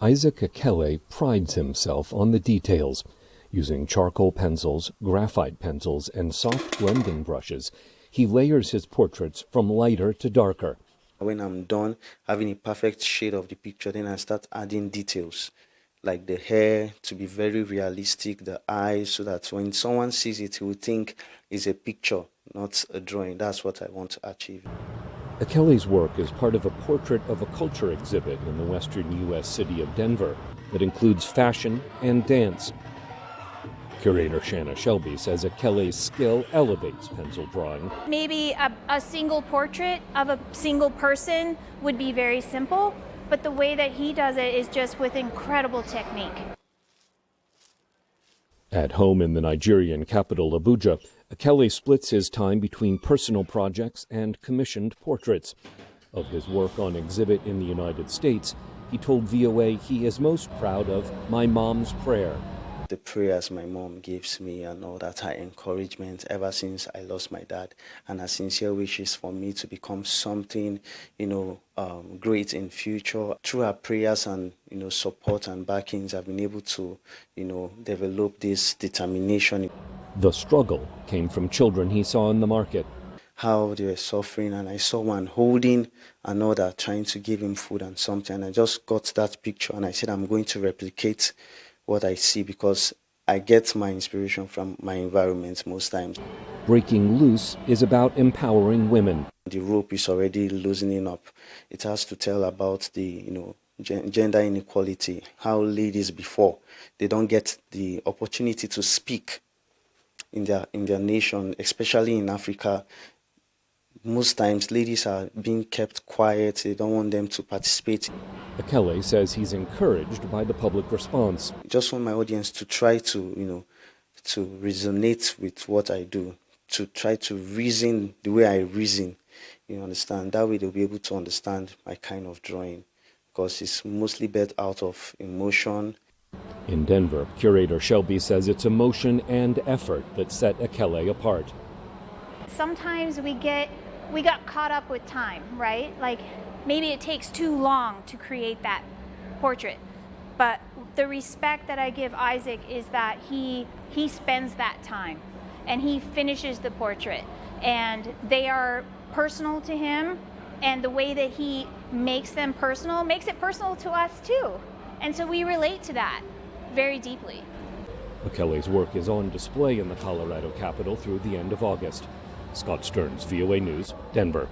Isaac Ekele prides himself on the details. Using charcoal pencils, graphite pencils, and soft blending brushes, he layers his portraits from lighter to darker. When I'm done having a perfect shade of the picture, then I start adding details, like the hair to be very realistic, the eyes, so that when someone sees it, he will think it's a picture, not a drawing. That's what I want to achieve. Ekele's work is part of a Portrait of a Culture exhibit in the Western U.S. city of Denver that includes fashion and dance. Curator Shanna Shelby says Ekele's skill elevates pencil drawing. Maybe a single portrait of a single person would be very simple, but the way that he does it is just with incredible technique. At home in the Nigerian capital Abuja, Ekele splits his time between personal projects and commissioned portraits. Of his work on exhibit in the United States, he told VOA he is most proud of My Mom's Prayer. The prayers my mom gives me and all that, her encouragement ever since I lost my dad, and her sincere wishes for me to become something, great in future. Through her prayers and, support and backings, I've been able to, develop this determination. The struggle came from children he saw in the market. How they were suffering, and I saw one holding another, trying to give him food and something. And I just got that picture and I said, I'm going to replicate what I see, because I get my inspiration from my environment most times. Breaking Loose is about empowering women. The rope is already loosening up. It has to tell about the, gender inequality, how ladies before, they don't get the opportunity to speak in their nation, especially in Africa. Most times ladies are being kept quiet. They don't want them to participate. Ekele says he's encouraged by the public response. I just want my audience to try to, to resonate with what I do, to try to reason the way I reason, you understand? That way they'll be able to understand my kind of drawing, because it's mostly built out of emotion. In Denver, curator Shelby says it's emotion and effort that set Ekele apart. Sometimes we got caught up with time, right? Like maybe it takes too long to create that portrait. But the respect that I give Isaac is that he spends that time and he finishes the portrait, and they are personal to him, and the way that he makes them personal makes it personal to us too. And so we relate to that very deeply. Ekele's work is on display in the Colorado Capitol through the end of August. Scott Stearns, VOA News, Denver.